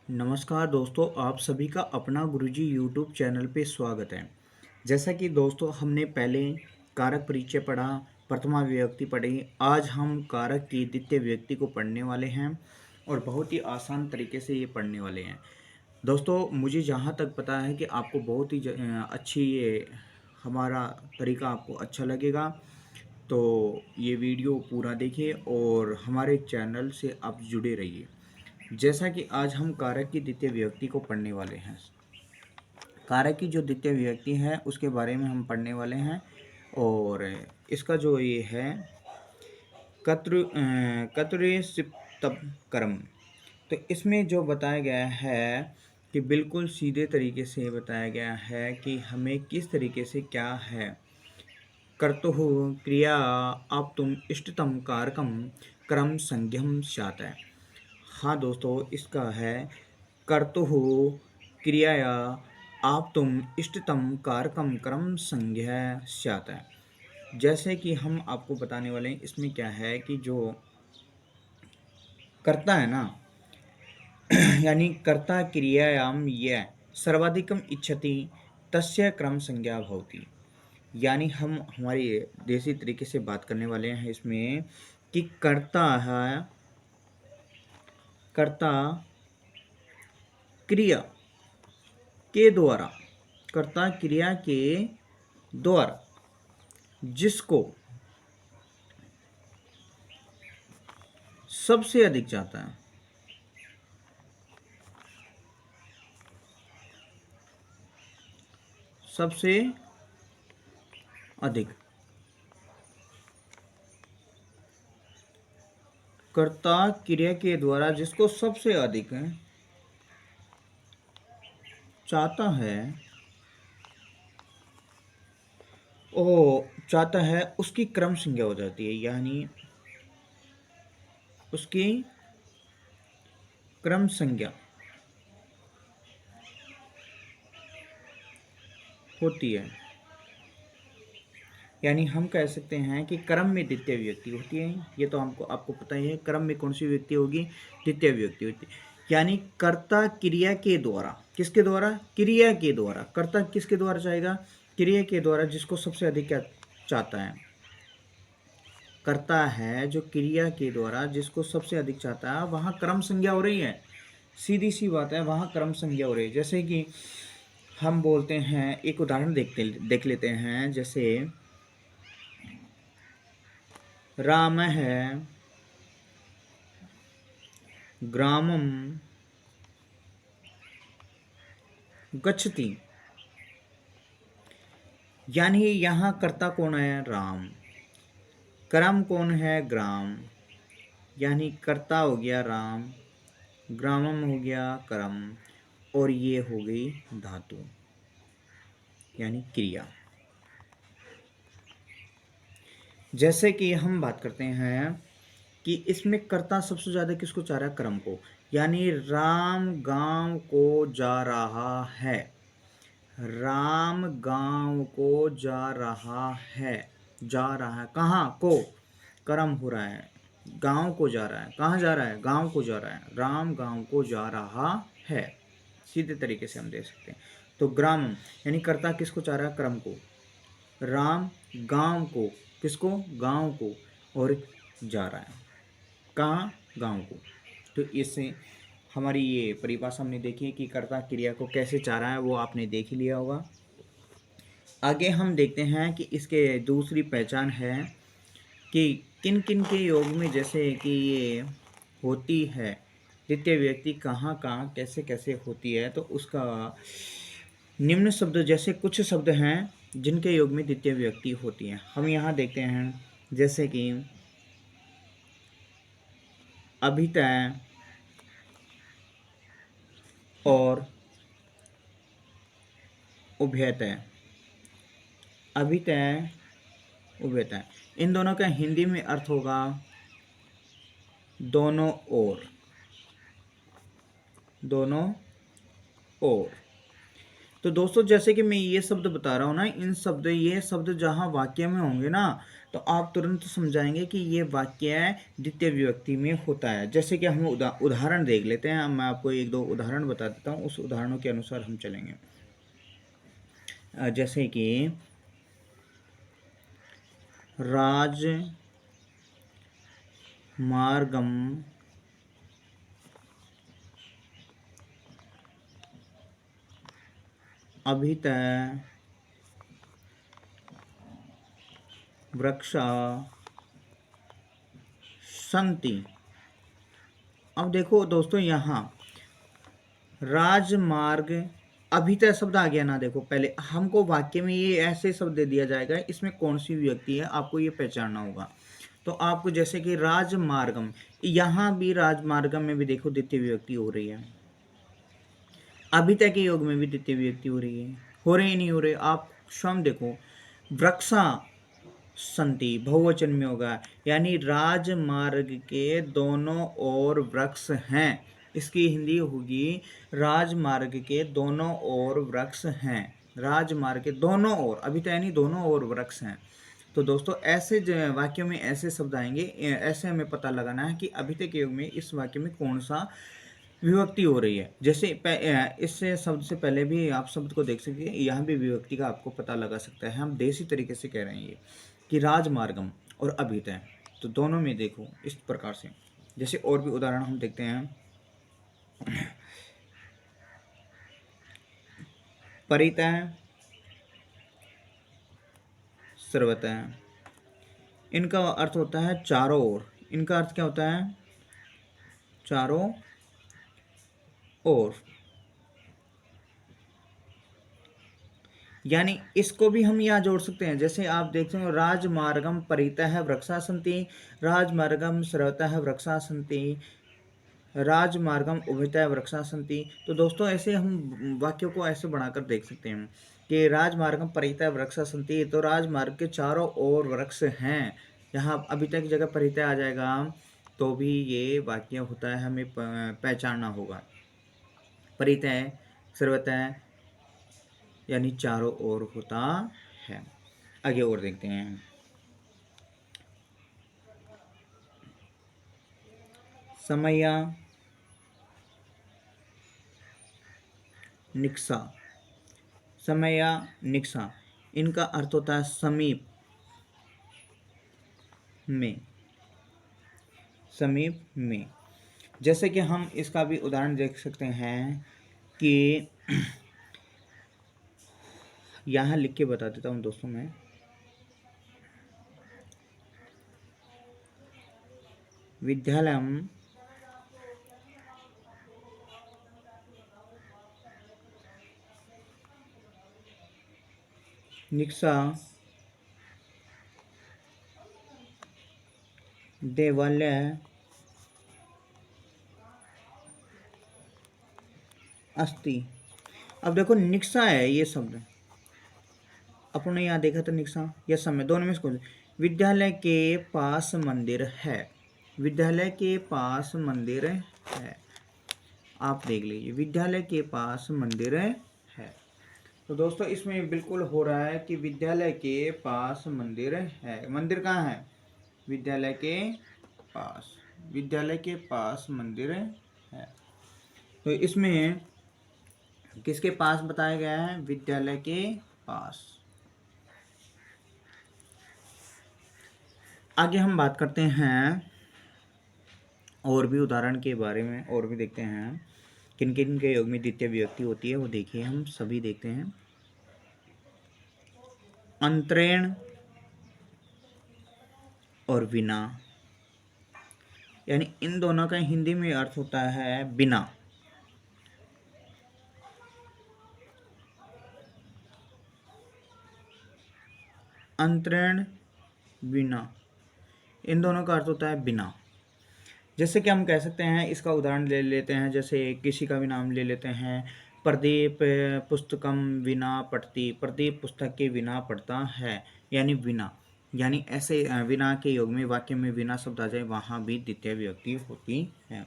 नमस्कार दोस्तों, आप सभी का अपना गुरुजी यूट्यूब चैनल पे स्वागत है। जैसा कि दोस्तों हमने पहले कारक परिचय पढ़ा, प्रथमा विभक्ति पढ़ी। आज हम कारक की द्वितीय विभक्ति को पढ़ने वाले हैं और बहुत ही आसान तरीके से ये पढ़ने वाले हैं। दोस्तों मुझे जहाँ तक पता है कि आपको बहुत ही अच्छी ये हमारा तरीका आपको अच्छा लगेगा, तो ये वीडियो पूरा देखिए और हमारे चैनल से आप जुड़े रहिए। जैसा कि आज हम कारक की द्वितीय विभक्ति को पढ़ने वाले हैं। कारक की जो द्वितीय विभक्ति है उसके बारे में हम पढ़ने वाले हैं और इसका जो ये है कर्म। तो इसमें जो बताया गया है कि बिल्कुल सीधे तरीके से बताया गया है कि हमें किस तरीके से क्या है। कर्तुः क्रिया आप तुम इष्टतम कारकम क्रम संज्ञम स्यात्। हाँ दोस्तों, इसका है कर्तुः क्रियाया आप तुम इष्टतम कारकम क्रम संज्ञा स्यात्। जैसे कि हम आपको बताने वाले हैं, इसमें क्या है कि जो कर्ता है ना यानी कर्ता क्रियायाम ये सर्वाधिकम इच्छति तस्य क्रम संज्ञा भवति। यानी हम हमारी देसी तरीके से बात करने वाले हैं इसमें कि कर्ता है, कर्ता क्रिया के द्वारा, कर्ता क्रिया के द्वारा जिसको सबसे अधिक चाहता है, सबसे अधिक कर्ता क्रिया के द्वारा जिसको सबसे अधिक चाहता है, वो चाहता है उसकी क्रम संज्ञा हो जाती है। यानी उसकी क्रम संज्ञा होती है। यानी हम कह सकते हैं कि क्रम में द्वितीय विभक्ति होती है। ये तो आपको पता ही है, क्रम में कौन सी विभक्ति होगी, द्वितीय विभक्ति होती है। यानी कर्ता क्रिया के द्वारा, किसके द्वारा, क्रिया के द्वारा। कर्ता किसके द्वारा चाहेगा, क्रिया के द्वारा जिसको सबसे अधिक क्या चाहता है। कर्ता है जो क्रिया के द्वारा जिसको सबसे अधिक चाहता है, वहां क्रम संज्ञा हो रही है। सीधी सी बात है, वहां क्रम संज्ञा हो रही है। जैसे कि हम बोलते हैं, एक उदाहरण देख लेते हैं। जैसे राम है ग्रामम गच्छति। यानी यहाँ कर्ता कौन है, राम। क्रम कौन है, ग्राम। यानी कर्ता हो गया राम, ग्रामम हो गया क्रम, और ये हो गई धातु यानी क्रिया। जैसे कि हम बात करते हैं कि इसमें कर्ता सबसे ज्यादा किसको चाह रहा है, क्रम को। यानी राम गांव को जा रहा है, राम गांव को जा रहा है। जा रहा है कहाँ को, कर्म हो रहा है, गांव को जा रहा है। कहाँ जा रहा है, गांव को जा रहा है। राम गांव को जा रहा है, सीधे तरीके से हम देख सकते हैं। तो ग्राम यानी कर्ता किसको चाह रहा है, क्रम को। राम गांव को, किसको, गांव को, और जा रहा है कहाँ, गांव को। तो इससे हमारी ये परिभाषा हमने देखी है कि कर्ता क्रिया को कैसे चाह रहा है, वो आपने देख ही लिया होगा। आगे हम देखते हैं कि इसके दूसरी पहचान है कि किन किन के योग में जैसे कि ये होती है द्वितीय विभक्ति, कहाँ कहाँ कैसे कैसे होती है। तो उसका निम्न शब्द, जैसे कुछ शब्द हैं जिनके योग में द्वितीय विभक्ति होती है, हम यहाँ देखते हैं। जैसे कि अभितय और उभयतय। अभितय उभयतय, इन दोनों का हिंदी में अर्थ होगा दोनों ओर, दोनों ओर। तो दोस्तों जैसे कि मैं ये शब्द बता रहा हूँ ना, ये शब्द जहाँ वाक्य में होंगे ना, तो आप तुरंत समझाएंगे कि ये वाक्य द्वितीय विभक्ति में होता है। जैसे कि हम उदाहरण देख लेते हैं। मैं आपको एक दो उदाहरण बता देता हूँ, उस उदाहरणों के अनुसार हम चलेंगे। जैसे कि राजमार्गम अभितः वृक्षा सन्ति। अब देखो दोस्तों, यहाँ राजमार्ग अभितः शब्द आ गया ना। देखो पहले हमको वाक्य में ये ऐसे शब्द दे दिया जाएगा, इसमें कौन सी विभक्ति है आपको ये पहचानना होगा। तो आपको जैसे कि राजमार्गम, यहाँ भी राजमार्गम में भी देखो द्वितीय विभक्ति हो रही है, अभितः के योग में भी द्वितीय विभक्ति हो रही है। हो रहे नहीं हो रहे, आप स्वयं देखो। वृक्षा संति बहुवचन में होगा, यानी राजमार्ग के दोनों ओर वृक्ष हैं। इसकी हिंदी होगी राजमार्ग के दोनों ओर वृक्ष हैं। राजमार्ग के दोनों ओर, अभी तो यानी दोनों ओर वृक्ष हैं। तो दोस्तों ऐसे वाक्यों में ऐसे शब्द आएंगे, ऐसे हमें पता लगाना है कि अभितक योग में इस वाक्य में कौन सा विभक्ति हो रही है। जैसे इससे शब्द से पहले भी आप शब्द को देख सकते हैं, यहाँ भी विभक्ति का आपको पता लगा सकता है। हम देसी तरीके से कह रहे हैं ये कि राजमार्गम और अभितः, तो दोनों में देखो इस प्रकार से। जैसे और भी उदाहरण हम देखते हैं। परितः, सर्वतः, इनका अर्थ होता है चारों ओर। इनका अर्थ क्या होता है? चारों ओर। यानी इसको भी हम यहाँ जोड़ सकते हैं। जैसे आप देखते हो, राजमार्गम परितः वृक्षा सन्ति, राजमार्गम सर्वतः वृक्षा सन्ति, राजमार्गम उभयतः वृक्षा सन्ति। तो दोस्तों ऐसे हम वाक्यों को ऐसे बनाकर देख सकते हैं कि राजमार्गम परितः वृक्षा सन्ति, तो राजमार्ग के चारों ओर वृक्ष हैं। यहाँ अभी तक जगह परितः आ जाएगा तो भी ये वाक्य होता है, हमें पहचानना होगा। परितः सर्वतः यानी चारों ओर होता है। आगे और देखते हैं। समया निक्सा, समया निक्सा, इनका अर्थ होता है समीप में, समीप में। जैसे कि हम इसका भी उदाहरण देख सकते हैं कि यहाँ लिख के बता देता हूँ दोस्तों मैं। विद्यालयम निक्सा देवालय अस्ति। अब देखो निक्सा है ये शब्द, अपन ने यहाँ देखा था निक्सा या समय, दोनों में इसको विद्यालय के पास मंदिर है। विद्यालय के पास मंदिर है, आप देख लीजिए, विद्यालय के पास मंदिर है। तो दोस्तों इसमें बिल्कुल हो रहा है कि विद्यालय के पास मंदिर है। मंदिर कहाँ है? विद्यालय के पास, विद्यालय के पास मंदिर है। तो इसमें किसके पास बताया गया है? विद्यालय के पास। आगे हम बात करते हैं और भी उदाहरण के बारे में, और भी देखते हैं किन किन के योग में द्वितीय विभक्ति होती है, वो देखिए हम सभी देखते हैं। अंतरेण और बिना, यानी इन दोनों का हिंदी में अर्थ होता है बिना। अंतरेण बिना, इन दोनों का अर्थ होता है बिना। जैसे कि हम कह सकते हैं, इसका उदाहरण ले लेते हैं। जैसे किसी का भी नाम ले लेते हैं। प्रदीप पुस्तकम बिना पढ़ती, प्रदीप पुस्तक के बिना पढ़ता है, यानी बिना। यानी ऐसे बिना के योग में वाक्य में बिना शब्द आ जाए, वहाँ भी द्वितीय विभक्ति होती है।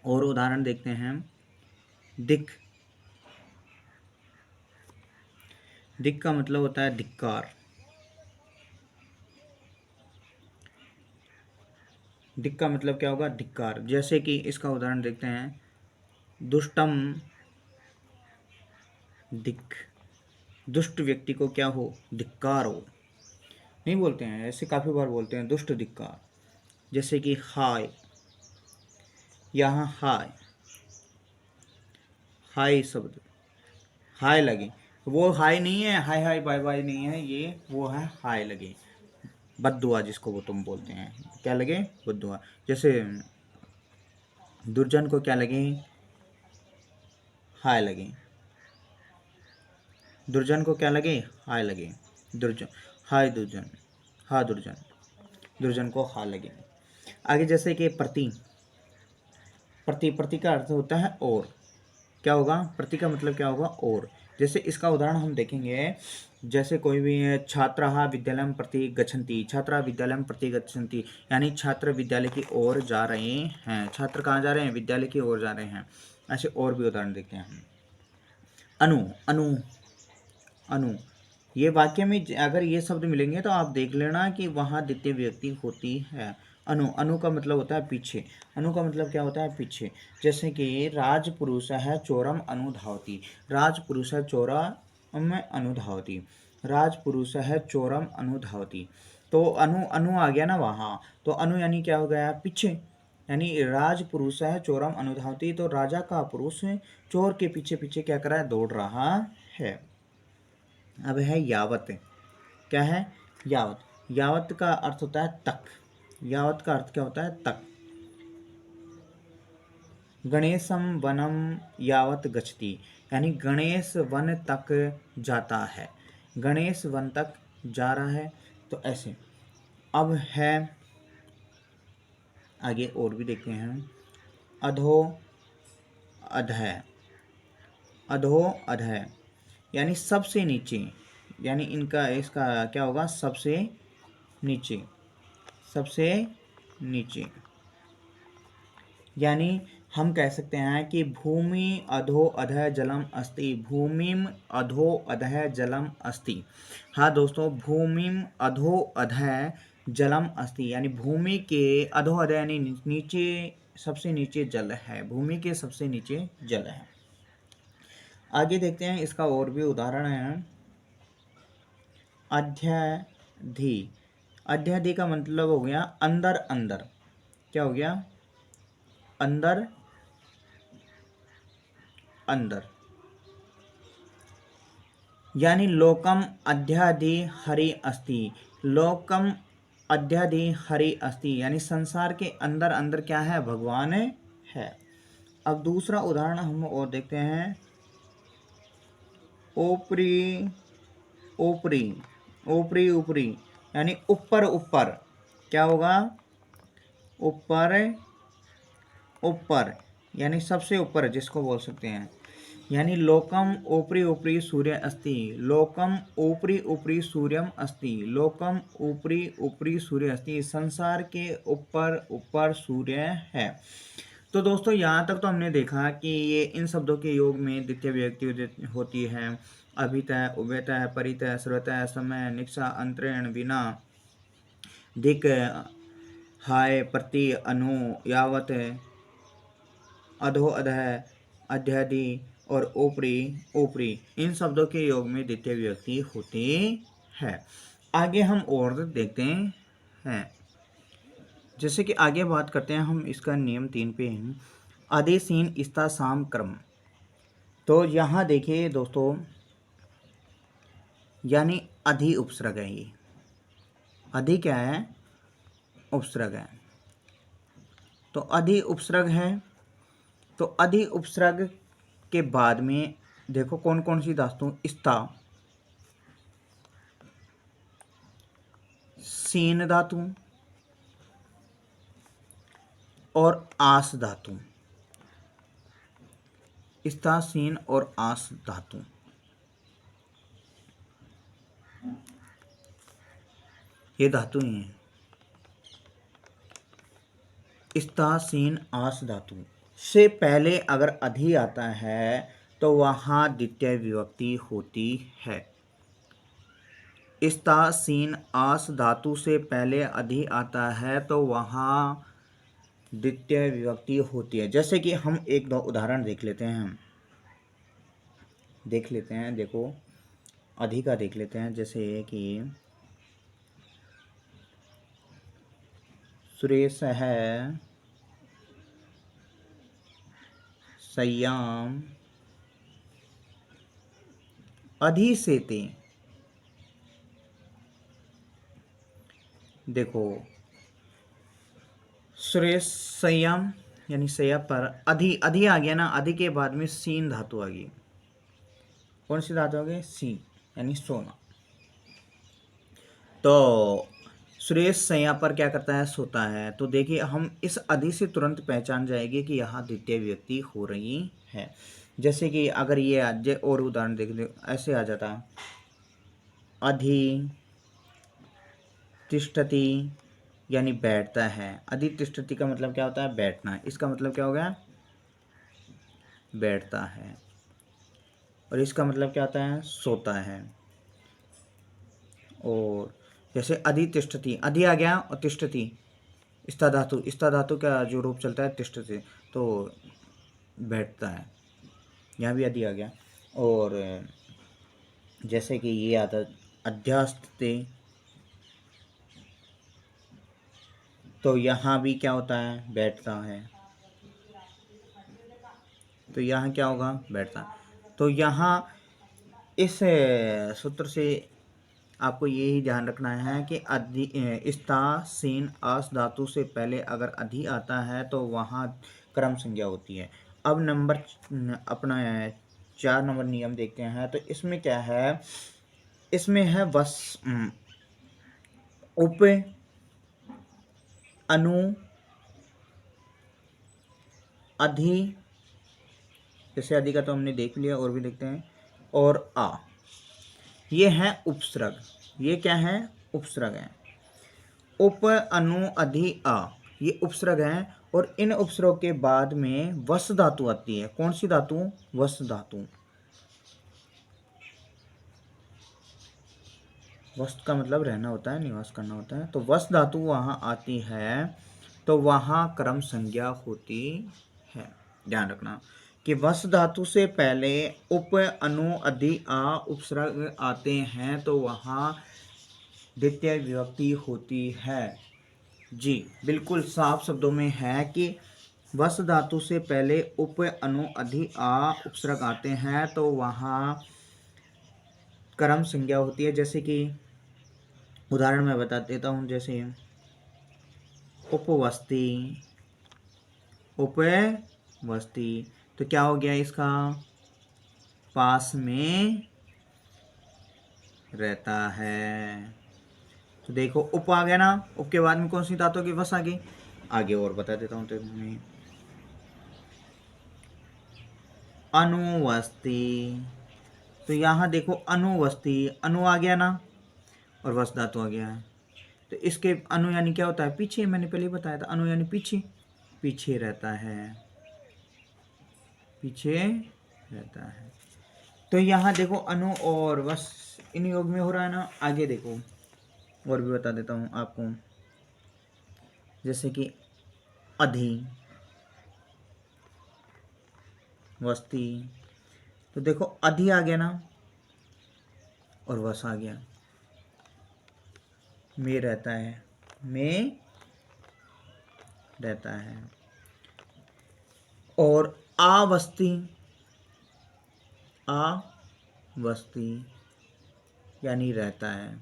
और उदाहरण देखते हैं। दिख, दिक का मतलब होता है धिक्कार। दिक का मतलब क्या होगा? धिक्कार। जैसे कि इसका उदाहरण देखते हैं, दुष्टम दिक। दुष्ट व्यक्ति को क्या हो? धिक्कार हो। नहीं बोलते हैं ऐसे, काफ़ी बार बोलते हैं दुष्ट धिक्कार। जैसे कि हाय, यहाँ हाय, हाय शब्द, हाय लगे। वो हाय नहीं है, हाय हाय बाय बाय नहीं है, ये वो है हाय लगे। बद्दुआ जिसको वो तुम बोलते हैं, क्या लगे? बद्दुआ। जैसे दुर्जन को क्या लगे? हाय लगे। दुर्जन को क्या लगे? हाय लगे। दुर्जन, हाय दुर्जन, हा दुर्जन, दुर्जन को हा लगे। आगे जैसे कि प्रति, प्रति, प्रति का अर्थ होता है और। क्या होगा? प्रति का मतलब क्या होगा? और। जैसे इसका उदाहरण हम देखेंगे, जैसे कोई भी छात्राः विद्यालयं प्रति गच्छन्ति, छात्रा विद्यालयं प्रति गच्छन्ति, यानी छात्र विद्यालय की ओर जा रहे हैं। छात्र कहाँ जा रहे हैं? विद्यालय की ओर जा रहे हैं। ऐसे और भी उदाहरण देखते हैं हम। अनु, अनु, अनु, ये वाक्य में अगर ये शब्द मिलेंगे तो आप देख लेना कि वहाँ द्वितीय व्यक्ति होती है। अनु, अनु का मतलब होता है पीछे। अनु का मतलब क्या होता है? पीछे। जैसे कि राजपुरुष है चोरम अनुधावती, राजपुरुष है चोरम अनुधावती, राजपुरुष है चोरम अनुधावती। तो अनु, अनु आ गया ना वहाँ, तो अनु यानी क्या हो गया? पीछे। यानी राजपुरुष है चोरम अनुधावती, तो राजा का पुरुष चोर के पीछे पीछे क्या कर रहा है? दौड़ रहा है। अब है यावत। क्या है? यावत। यावत का अर्थ होता है तक। यावत का अर्थ क्या होता है? तक। गणेशम वनम यावत गच्छति, यानी गणेश वन तक जाता है। गणेश वन तक जा रहा है। तो ऐसे। अब है आगे और भी देखते हैं। अधो अधः, अधो अधः, यानी सबसे नीचे। यानी इनका इसका क्या होगा? सबसे नीचे, सबसे नीचे। यानी हम कह सकते हैं कि भूमि अधो अधः जलम अस्ति, भूमिम अधो अधः जलम अस्ति। हाँ दोस्तों, भूमिम अधो अधः जलम अस्ति, यानी भूमि के अधो अधः यानी नीचे, सबसे नीचे जल है। भूमि के सबसे नीचे जल है। आगे देखते हैं, इसका और भी उदाहरण है। अध्यधि, अध्यधि का मतलब हो गया अंदर अंदर। क्या हो गया? अंदर अंदर। यानी लोकम अध्यादि हरि अस्ति, लोकम अध्यादि हरि अस्ति, यानी संसार के अंदर अंदर क्या है? भगवान है। अब दूसरा उदाहरण हम और देखते हैं। ऊपरी, ऊपरी, ऊपरी, ऊपरी, यानी ऊपर ऊपर। क्या होगा? ऊपर ऊपर, यानी सबसे ऊपर जिसको बोल सकते हैं। यानी लोकम ऊपरी ऊपरी सूर्य अस्ति, लोकम ऊपरी ऊपरी सूर्यम अस्ति, लोकम ऊपरी ऊपरी सूर्य अस्ति, संसार के ऊपर ऊपर सूर्य है। तो दोस्तों यहाँ तक तो हमने देखा कि ये इन शब्दों के योग में द्वितीय विभक्ति होती है। अभितः, उभयतः, परितः, सर्वतः, समय, निक्षा, अंतरेण, बिना, दिक, हाय, प्रति, अनु, यावत, अधो अधः, अध्यधि और ऊपरी ऊपरी, इन शब्दों के योग में द्वितीय विभक्ति होती है। आगे हम और देखते हैं। जैसे कि आगे बात करते हैं हम, इसका नियम 3 पे हैं। आदेशीन इस्ता साम क्रम। तो यहाँ देखिए दोस्तों, यानी अधि उपसर्ग है। ये अधि क्या है? उपसर्ग है। तो अधि उपसर्ग है। तो अधि उपसर्ग के बाद में देखो कौन कौन सी धातु? स्था, सीन धातु और आस धातु। स्था, सीन और आस धातु। ये धातु ही है। स्था, सीन, आस धातु से पहले अगर अधि आता है तो वहाँ द्वितीय विभक्ति होती है। स्ता सीन आस धातु से पहले अधि आता है तो वहाँ द्वितीय विभक्ति होती है। जैसे कि हम एक दो उदाहरण देख लेते हैं, देखो अधि का देख लेते हैं। जैसे कि सुरेश है संयम अधिसेते। देखो सुरेश संयम यानी सया पर अधि आ गया ना, अधि के बाद में सीन धातु आ गई। कौन सी धातु आ गई? सी यानी सोना। तो सुरेश सैया पर क्या करता है? सोता है। तो देखिए हम इस अधि से तुरंत पहचान जाएंगे कि यहाँ द्वितीय विभक्ति हो रही है। जैसे कि अगर ये आज और उदाहरण देख ले, ऐसे आ जाता अधि तिष्ठति यानी बैठता है। अधि तिष्ठति का मतलब क्या होता है? बैठना। इसका मतलब क्या हो गया? बैठता है। और इसका मतलब क्या होता है? सोता है। और जैसे अधि तिष्ठति, अधि आ गया और तिष्ठति स्था धातु का जो रूप चलता है तिष्ठति, तो बैठता है। यहाँ भी अधि आ गया। और जैसे कि ये आता अध्यास्ते, तो यहाँ भी क्या होता है? बैठता है। तो यहाँ क्या होगा? बैठता। तो यहाँ इस सूत्र से आपको यही ध्यान रखना है कि अधि स्था सीन आस धातु से पहले अगर अधि आता है तो वहाँ क्रम संज्ञा होती है। अब अपना 4 नंबर नियम देखते हैं। तो इसमें क्या है? इसमें है वस उप अनु अधि, जैसे अधि का तो हमने देख लिया, और भी देखते हैं। और आ, ये है उपसर्ग। ये क्या है? उपसर्ग है। उप अनु अधि आ, ये उपसर्ग है। और इन उपसर्गों के बाद में वस धातु आती है। कौन सी धातु? वस धातु। वस का मतलब रहना होता है, निवास करना होता है। तो वस धातु वहाँ आती है तो वहाँ क्रम संज्ञा होती है। ध्यान रखना कि वस धातु से पहले उप अनु अधि आ उपसर्ग आते हैं तो वहाँ द्वितीय विभक्ति होती है। जी बिल्कुल साफ शब्दों में है कि वस धातु से पहले उप अनु अधि आ उपसर्ग आते हैं तो वहाँ क्रम संज्ञा होती है। जैसे कि उदाहरण मैं बता देता हूँ। जैसे उपवस्ती, उपवस्ती, तो क्या हो गया? इसका पास में रहता है। तो देखो उप आ गया ना, उप के बाद में कौन सी धातु की? वस आ गई। आगे और बता देता हूँ तुम्हें। अनुवस्ती, तो यहाँ देखो अनुवस्ती, अनु आ गया ना और वस धातु आ गया है। तो इसके अनु यानी क्या होता है? पीछे। मैंने पहले ही बताया था, अनु यानी पीछे, पीछे रहता है, पीछे रहता है। तो यहाँ देखो अनु और वस इन योग में हो रहा है ना। आगे देखो और भी बता देता हूँ आपको। जैसे कि अधि, वस्ती, तो देखो अधि आ गया ना और वस आ गया। में रहता है, में रहता है। और आवस्ती, आवस्ती यानी रहता है।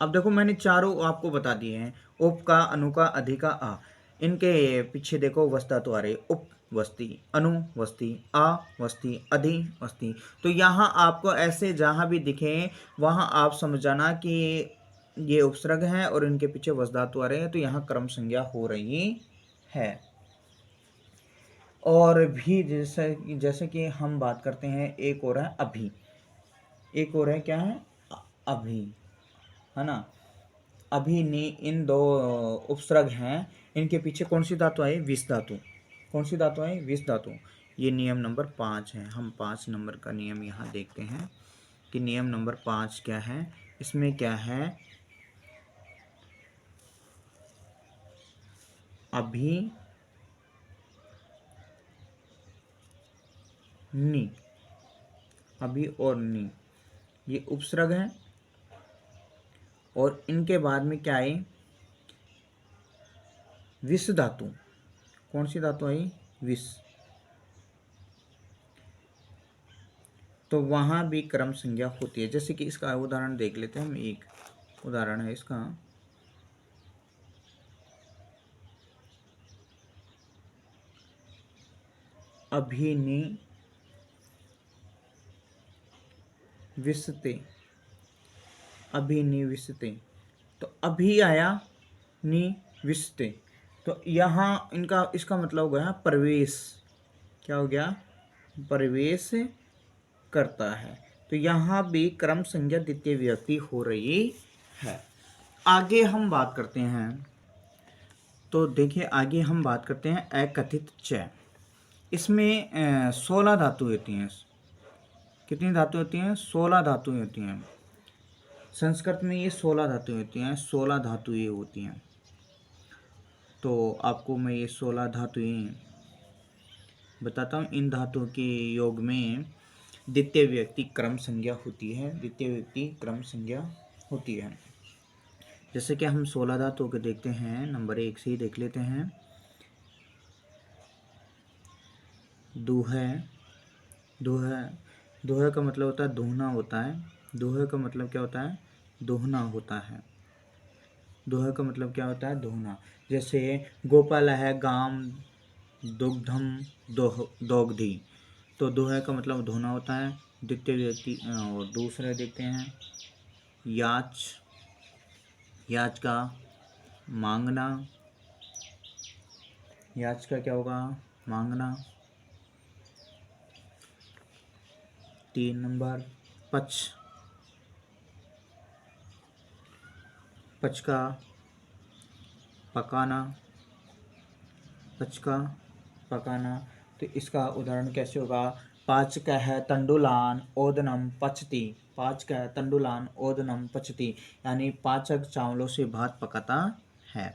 अब देखो मैंने चारों आपको बता दिए हैं। उप का, अनु का, अधि का, आ। इनके पीछे देखो वस धातु आ रही है। उप वस्ती, अनु वस्ती, आ वस्ती, अधि वस्ती। तो यहाँ आपको ऐसे जहाँ भी दिखे वहाँ आप समझ जाना कि ये उपसर्ग हैं और इनके पीछे वस धातु आ रहे हैं, तो यहाँ क्रम संज्ञा हो रही है। और भी जैसे कि हम बात करते हैं, एक और है अभी। एक और है क्या है? अभी, है ना। अभी ने इन दो उपसर्ग हैं, इनके पीछे कौन सी धातु आई? विस धातु। कौन सी धातु आई? विस धातु। ये नियम नंबर 5 है। हम 5 नंबर का नियम यहाँ देखते हैं। कि नियम नंबर 5 क्या है, इसमें क्या है, अभी नी, अभी और नी ये उपसर्ग है, और इनके बाद में क्या आई, विस धातु। कौन सी धातु आई, विस। तो वहां भी क्रम संज्ञा होती है। जैसे कि इसका उदाहरण देख लेते हैं हम, एक उदाहरण है इसका, अभिनि विसते, अभिनिविसते। तो अभी आया, नि विसते, तो यहाँ इनका इसका मतलब हो गया प्रवेश। क्या हो गया, प्रवेश करता है। तो यहाँ भी क्रम संज्ञा द्वितीय विभक्ति हो रही है। आगे हम बात करते हैं, तो देखिए आगे हम बात करते हैं अकथित च। इसमें 16 धातु होती हैं। कितनी धातु होती हैं, 16 धातुएं होती हैं। संस्कृत में ये 16 धातुएं होती हैं, 16 धातुएं होती हैं। तो आपको मैं ये 16 धातुएं बताता हूँ। इन धातुओं के योग में द्वितीय व्यक्ति क्रम संज्ञा होती है, द्वितीय व्यक्ति क्रम संज्ञा होती है। जैसे कि हम 16 धातुओं के देखते हैं, नंबर 1 से ही देख लेते हैं। दूहे, दूहे, दूहे का मतलब होता है दूहना होता है। दूहे का मतलब क्या होता है, दूहना होता है। दूहे का मतलब क्या होता है, दूहना। जैसे गोपाल है गाम दुग्धम दोग्धी, तो दूहे का मतलब धोना होता है, द्वितीय व्यक्ति। और दूसरे देखते हैं याच, याच का मांगना, याच का क्या होगा, मांगना। 3 नंबर पच, पच का पकाना, पच का पकाना। तो इसका उदाहरण कैसे होगा, पाचक है तंडुलान ओदनम पचती, पाचक है तंडुलान ओदनम पचती, यानी पाचक चावलों से भात पकाता है।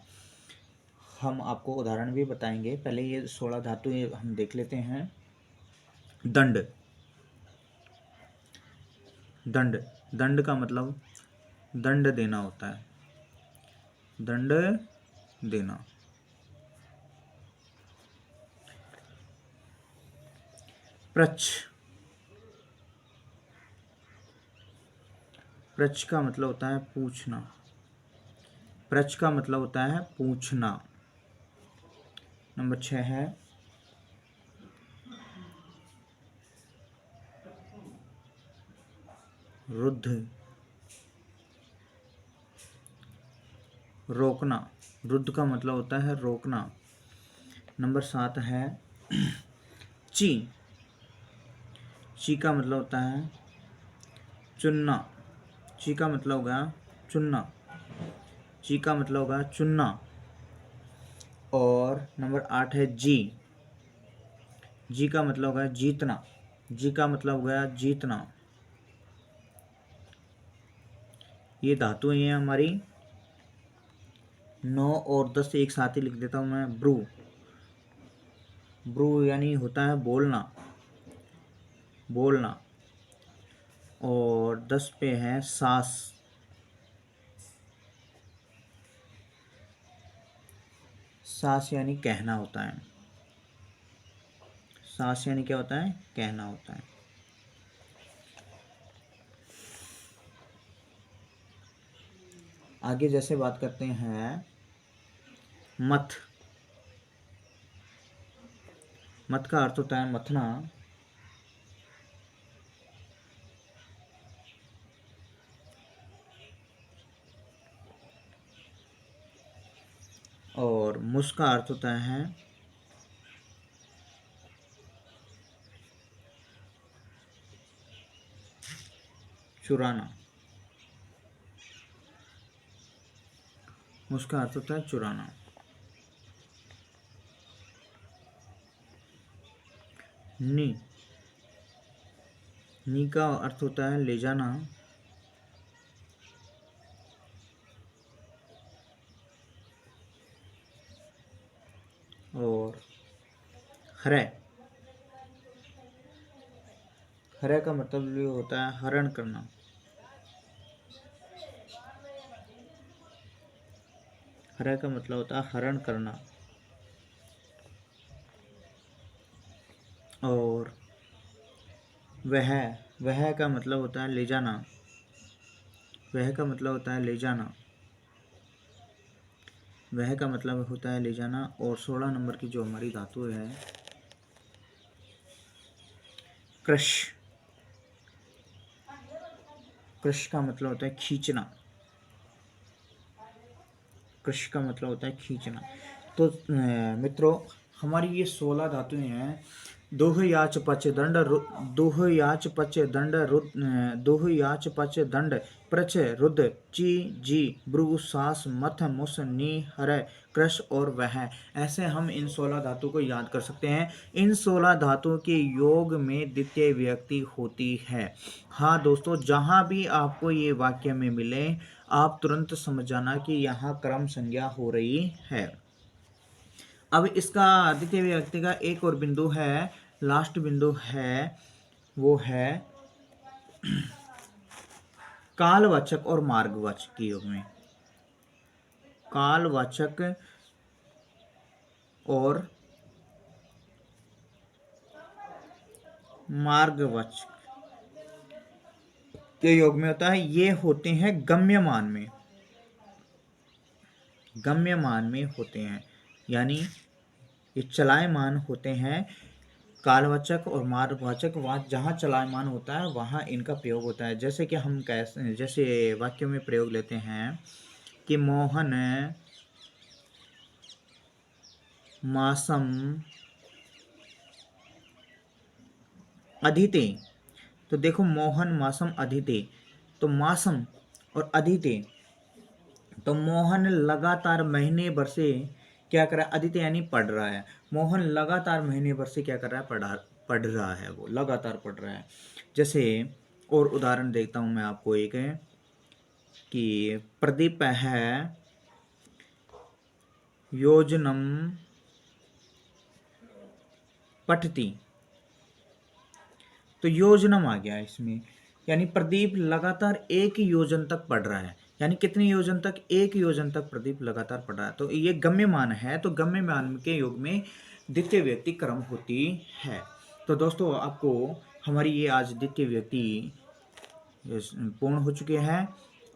हम आपको उदाहरण भी बताएंगे, पहले ये 16 धातुएं हम देख लेते हैं। दंड, दंड, दंड का मतलब दंड देना होता है, दंड देना। प्रच, प्रच का मतलब होता है पूछना, प्रच का मतलब होता है पूछना। नंबर 6 है रुद्ध, रोकना, रुद्ध का मतलब होता है रोकना। नंबर 7 है ची, ची का मतलब होता है चुनना, ची का मतलब होगा चुनना, ची का मतलब होगा चुनना। और नंबर 8 है जी, जी का मतलब होगा जीतना, जी का मतलब हो गया जीतना। ये धातुएं हैं हमारी 9 और 10 एक साथ ही लिख देता हूँ मैं। ब्रू, ब्रू यानी होता है बोलना, बोलना। और 10 पे है सास, सास यानी कहना होता है, सास यानी क्या होता है, कहना होता है। आगे जैसे बात करते हैं मथ, मथ का अर्थ होता है मथना। और मुस का अर्थ होता है चुराना, मुस का अर्थ होता है चुराना। नी, नी का अर्थ होता है ले जाना, और हरै, हरै का मतलब ये होता है हरण करना। हरै का मतलब होता है हरण करना। और वह का मतलब होता है ले जाना, वह का मतलब होता है ले जाना, वह का मतलब होता है ले जाना। और 16 नंबर की जो हमारी धातु है क्रश, क्रश का मतलब होता है खींचना, क्रश का मतलब होता है खींचना। तो मित्रों, हमारी ये 16 धातुएं हैं। दोह याच पच दंड दोह याच पच दंड दोह याच पच दंड प्रच रुद्र ची जी भ्रु सास मथ मुस नी हर क्रश और वह। ऐसे हम इन 16 धातु को याद कर सकते हैं। इन 16 धातुओं के योग में द्वितीय विभक्ति होती है। हाँ दोस्तों, जहाँ भी आपको ये वाक्य में मिले आप तुरंत समझ जाना कि यहाँ क्रम संज्ञा हो रही है। अब इसका द्वितीय विभक्ति का एक और बिंदु है, लास्ट बिंदु है, वो है कालवाचक और मार्गवाचक के योग में। कालवाचक और मार्गवाचक के योग में होता है। ये होते हैं गम्यमान में, गम्यमान में होते हैं, यानी ये चलायमान होते हैं। कालवाचक और मार्गवाचक वहाँ जहाँ चलायमान होता है वहाँ इनका प्रयोग होता है। जैसे कि हम कैसे, जैसे वाक्यों में प्रयोग लेते हैं कि मोहन मासम अधिते। तो देखो, मोहन मासम अधिते, तो मासम और अधिते, तो मोहन लगातार महीने भर से क्या कर रहा है, अधिते यानी पढ़ रहा है। मोहन लगातार महीने भर से क्या कर रहा है, पढ़ रहा है, वो लगातार पढ़ रहा है। जैसे और उदाहरण देता हूं मैं आपको एक है कि प्रदीप है योजनम पठती, तो योजनम आ गया इसमें, यानी प्रदीप लगातार एक योजन तक पढ़ रहा है। यानी कितने योजन तक, एक योजन तक प्रदीप लगातार पढ़ रहा है। तो ये गम्यमान है, तो गम्यमान के योग में द्वितीय व्यक्ति क्रम होती है। तो दोस्तों, आपको हमारी ये आज द्वितीय व्यक्ति पूर्ण हो चुके हैं।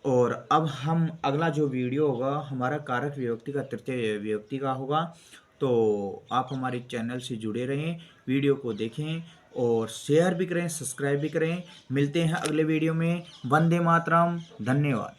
और अब हम अगला जो वीडियो होगा हमारा कारक विभक्ति का तृतीय विभक्ति का होगा। तो आप हमारे चैनल से जुड़े रहें, वीडियो को देखें और शेयर भी करें, सब्सक्राइब भी करें। मिलते हैं अगले वीडियो में। वंदे मातरम। धन्यवाद।